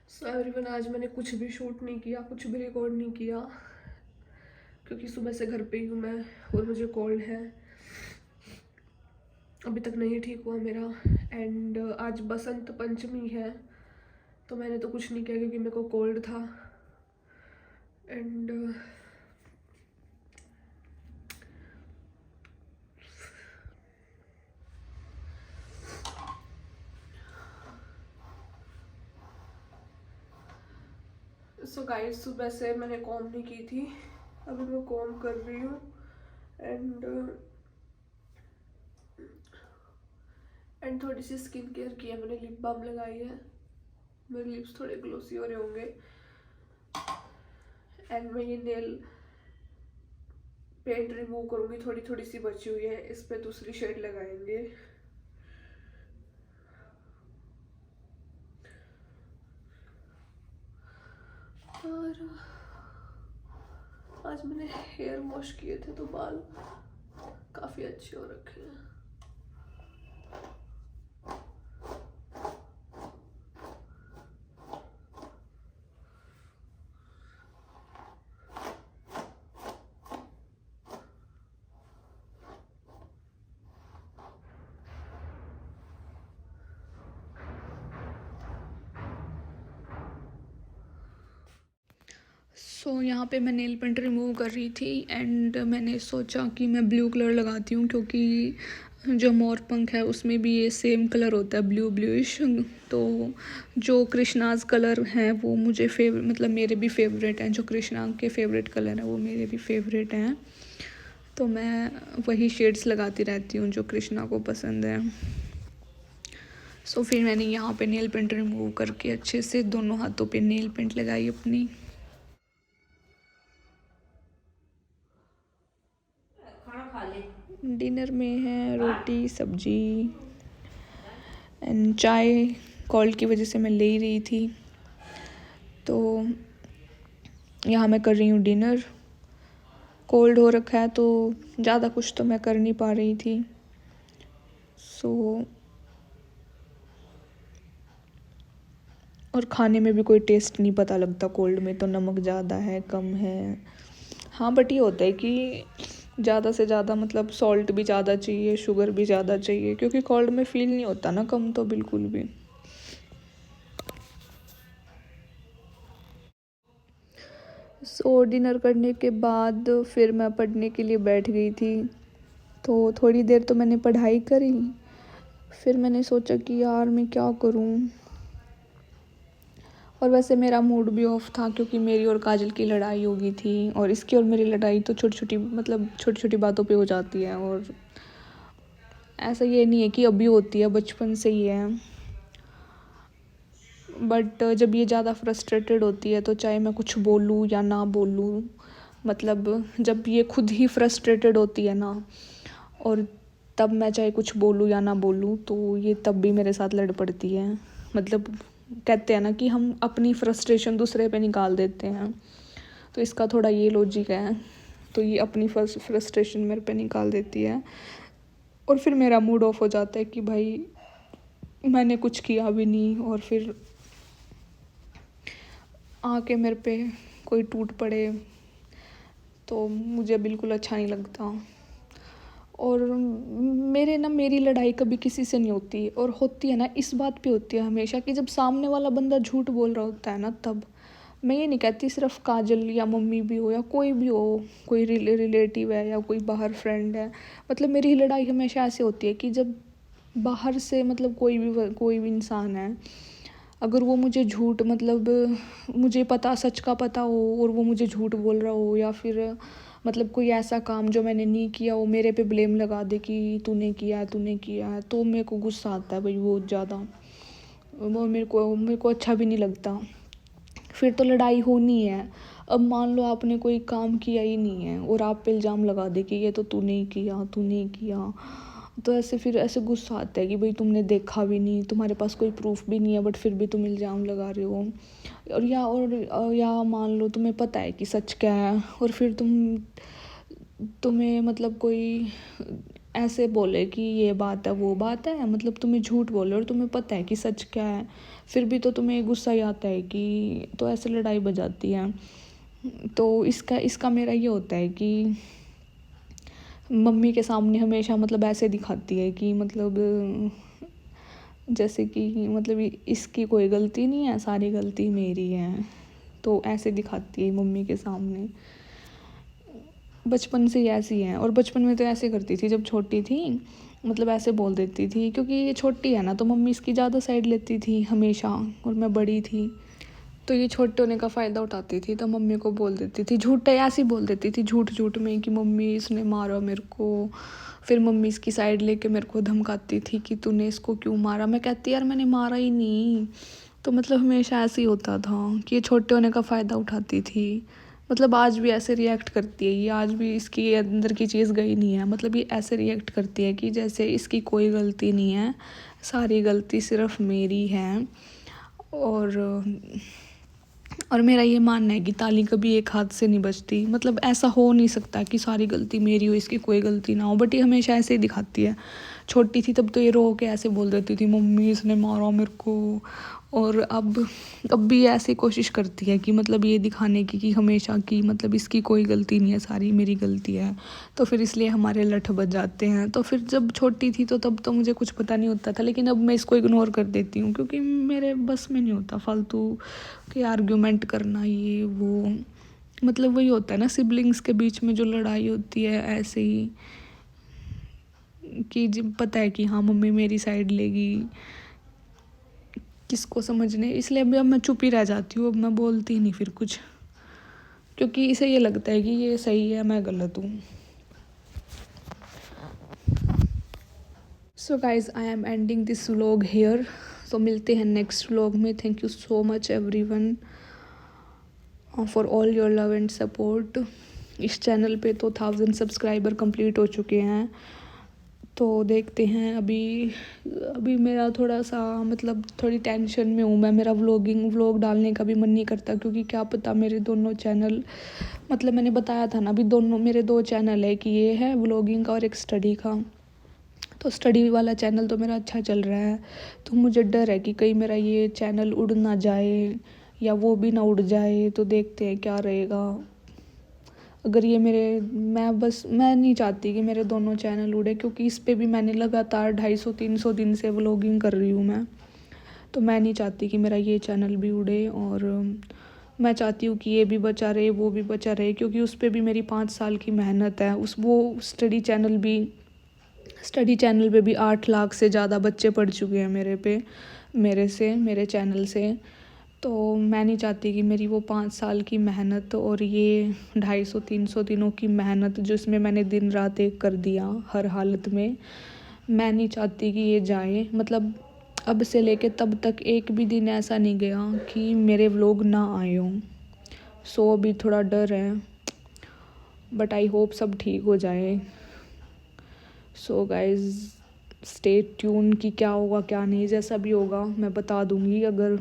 So everyone, आज मैंने कुछ भी शूट नहीं किया, कुछ भी रिकॉर्ड नहीं किया क्योंकि सुबह से घर पे ही हूँ मैं और मुझे कोल्ड है। अभी तक नहीं ठीक हुआ मेरा। एंड आज बसंत पंचमी है तो मैंने तो कुछ नहीं किया क्योंकि मेरे को कोल्ड था। एंड सो गाइस, सुबह से मैंने कॉम नहीं की थी, अभी मैं कॉम कर रही हूँ। एंड थोड़ी सी स्किन केयर की है, मैंने लिप बाम लगाई है, मेरे लिप्स थोड़े ग्लोसी हो रहे होंगे। एंड मैं ये नेल पेंट रिमूव करूंगी, थोड़ी थोड़ी सी बची हुई है, इस पे दूसरी शेड लगाएंगे। और आज मैंने हेयर वॉश किए थे तो बाल काफी अच्छे हो रखे हैं। यहाँ पे मैं नेल पेंट रिमूव कर रही थी एंड मैंने सोचा कि मैं ब्लू कलर लगाती हूँ क्योंकि जो मोर पंख है उसमें भी ये सेम कलर होता है, ब्लू ब्लूइश। तो जो कृष्णाज कलर हैं वो मुझे मतलब मेरे भी फेवरेट हैं, जो कृष्णा के फेवरेट कलर हैं वो मेरे भी फेवरेट हैं। तो मैं वही शेड्स लगाती रहती हूँ जो कृष्णा को पसंद है। फिर मैंने यहाँ पे नेल पेंट रिमूव करके अच्छे से दोनों हाथों पे नेल पेंट लगाई अपनी। डिनर में है रोटी सब्जी एंड चाय। कोल्ड की वजह से मैं ले ही रही थी, तो यहाँ मैं कर रही हूँ डिनर। कोल्ड हो रखा है तो ज़्यादा कुछ तो मैं कर नहीं पा रही थी। और खाने में भी कोई टेस्ट नहीं पता लगता कोल्ड में, तो नमक ज़्यादा है कम है। हाँ, बट ये होता है कि ज़्यादा से ज़्यादा मतलब सॉल्ट भी ज़्यादा चाहिए, शुगर भी ज़्यादा चाहिए, क्योंकि कोल्ड में फील नहीं होता ना कम तो बिल्कुल भी। डिनर करने के बाद फिर मैं पढ़ने के लिए बैठ गई थी। तो थोड़ी देर तो मैंने पढ़ाई करी, फिर मैंने सोचा कि यार मैं क्या करूं। और वैसे मेरा मूड भी ऑफ था क्योंकि मेरी और काजल की लड़ाई हो गई थी, और इसकी और मेरी लड़ाई तो छोटी छोटी बातों पे हो जाती है। और ऐसा ये नहीं है कि अभी होती है, बचपन से ही है। बट जब ये ज़्यादा फ्रस्ट्रेटेड होती है तो चाहे मैं कुछ बोलूँ या ना बोलूँ, मतलब जब ये खुद ही फ्रस्ट्रेटेड होती है ना, और तब मैं चाहे कुछ बोलूँ या ना बोलूँ तो ये तब भी मेरे साथ लड़ पड़ती है। मतलब कहते हैं ना कि हम अपनी फ्रस्ट्रेशन दूसरे पे निकाल देते हैं, तो इसका थोड़ा ये लॉजिक है। तो ये अपनी फ्रस्ट्रेशन मेरे पे निकाल देती है और फिर मेरा मूड ऑफ हो जाता है कि भाई मैंने कुछ किया भी नहीं, और फिर आके मेरे पे कोई टूट पड़े तो मुझे बिल्कुल अच्छा नहीं लगता। और मेरी लड़ाई कभी किसी से नहीं होती, और होती है ना इस बात पे होती है हमेशा कि जब सामने वाला बंदा झूठ बोल रहा होता है ना, तब। मैं ये नहीं कहती सिर्फ काजल या मम्मी भी हो या कोई भी हो, कोई रिलेटिव है या कोई बाहर फ्रेंड है, मतलब मेरी लड़ाई हमेशा ऐसे होती है कि जब बाहर से मतलब कोई भी इंसान है, अगर वो मुझे झूठ मतलब मुझे पता सच का पता हो और वो मुझे झूठ बोल रहा हो, या फिर मतलब कोई ऐसा काम जो मैंने नहीं किया वो मेरे पे ब्लेम लगा दे कि तूने किया है, तो मेरे को गुस्सा आता है भाई बहुत ज़्यादा। वो मेरे को अच्छा भी नहीं लगता। फिर तो लड़ाई होनी है। अब मान लो आपने कोई काम किया ही नहीं है और आप पे इल्ज़ाम लगा दे कि ये तो तूने किया, तो ऐसे फिर ऐसे गुस्सा आता है कि भाई तुमने देखा भी नहीं, तुम्हारे पास कोई प्रूफ भी नहीं है, बट फिर भी तुम इल्ज़ाम लगा रहे हो। या मान लो तुम्हें पता है कि सच क्या है, और फिर तुम्हें मतलब कोई ऐसे बोले कि ये बात है वो बात है, मतलब तुम्हें झूठ बोले और तुम्हें पता है कि सच क्या है, फिर भी तो तुम्हें गुस्सा ही आता है कि, तो ऐसे लड़ाई बजाती है। तो इसका इसका मेरा ये होता है कि मम्मी के सामने हमेशा मतलब ऐसे दिखाती है कि मतलब जैसे कि मतलब इसकी कोई गलती नहीं है, सारी गलती मेरी है। तो ऐसे दिखाती है मम्मी के सामने। बचपन से ही ऐसी है, और बचपन में तो ऐसे करती थी जब छोटी थी, मतलब ऐसे बोल देती थी क्योंकि ये छोटी है ना, तो मम्मी इसकी ज़्यादा साइड लेती थी हमेशा, और मैं बड़ी थी तो ये छोटे होने का फ़ायदा उठाती थी, तो मम्मी को बोल देती थी, झूठ ऐसे ही बोल देती थी झूठ झूठ में कि मम्मी इसने मारा मेरे को। फिर मम्मी इसकी साइड लेके मेरे को धमकाती थी कि तूने इसको क्यों मारा। मैं कहती यार मैंने मारा ही नहीं। तो मतलब हमेशा ऐसे ही होता था कि ये छोटे होने का फ़ायदा उठाती थी। मतलब आज भी ऐसे रिएक्ट करती है ये, आज भी इसकी अंदर की चीज़ गई नहीं है, मतलब ये ऐसे रिएक्ट करती है कि जैसे इसकी कोई गलती नहीं है, सारी गलती सिर्फ मेरी है। और मेरा ये मानना है कि ताली कभी एक हाथ से नहीं बजती, मतलब ऐसा हो नहीं सकता कि सारी गलती मेरी हो, इसकी कोई गलती ना हो, बट ये हमेशा ऐसे ही दिखाती है। छोटी थी तब तो ये रो के ऐसे बोल देती थी मम्मी इसने मारा मेरे को। और अब भी ऐसे कोशिश करती है कि मतलब ये दिखाने की कि हमेशा की मतलब इसकी कोई गलती नहीं है, सारी मेरी गलती है। तो फिर इसलिए हमारे लठ बज जाते हैं। तो फिर जब छोटी थी तो तब तो मुझे कुछ पता नहीं होता था, लेकिन अब मैं इसको इग्नोर कर देती हूँ क्योंकि मेरे बस में नहीं होता फालतू के आर्ग्यूमेंट करना, ये वो। मतलब वही होता है ना सिबलिंग्स के बीच में जो लड़ाई होती है ऐसे ही, कि जब पता है कि हाँ मम्मी मेरी साइड लेगी, किसको समझने, इसलिए अभी अब मैं चुप ही रह जाती हूँ, अब मैं बोलती ही नहीं फिर कुछ, क्योंकि इसे ये लगता है कि ये सही है मैं गलत हूँ। So guys I am ending this vlog here. तो मिलते हैं नेक्स्ट व्लॉग में। Thank you so much everyone for all your love and support. इस चैनल पे तो 1000 सब्सक्राइबर कंप्लीट हो चुके हैं। तो देखते हैं अभी मेरा थोड़ा सा मतलब थोड़ी टेंशन में हूँ मैं। मेरा व्लॉग डालने का भी मन नहीं करता, क्योंकि क्या पता मेरे दोनों चैनल, मतलब मैंने बताया था ना अभी दोनों मेरे 2 चैनल है, कि ये है व्लॉगिंग का और एक स्टडी का। तो स्टडी वाला चैनल तो मेरा अच्छा चल रहा है, तो मुझे डर है कि कहीं मेरा ये चैनल उड़ ना जाए या वो भी ना उड़ जाए। तो देखते हैं क्या रहेगा। अगर ये मैं नहीं चाहती कि मेरे दोनों चैनल उड़े, क्योंकि इस पे भी मैंने लगातार 250-300 दिन से व्लॉगिंग कर रही हूँ मैं। तो मैं नहीं चाहती कि मेरा ये चैनल भी उड़े, और मैं चाहती हूँ कि ये भी बचा रहे वो भी बचा रहे, क्योंकि उस पर भी मेरी 5 साल की मेहनत है। स्टडी चैनल पे भी 8 लाख से ज़्यादा बच्चे पढ़ चुके हैं मेरे चैनल से। तो मैं नहीं चाहती कि मेरी वो 5 साल की मेहनत और ये 250-300 दिनों की मेहनत जो इसमें मैंने दिन रात एक कर दिया हर हालत में, मैं नहीं चाहती कि ये जाए। मतलब अब से लेके तब तक एक भी दिन ऐसा नहीं गया कि मेरे व्लॉग ना आए हों। सो अभी थोड़ा डर है, बट आई होप सब ठीक हो जाए। सो गाइज स्टे ट्यून कि क्या होगा क्या नहीं, जैसा भी होगा मैं बता दूँगी। अगर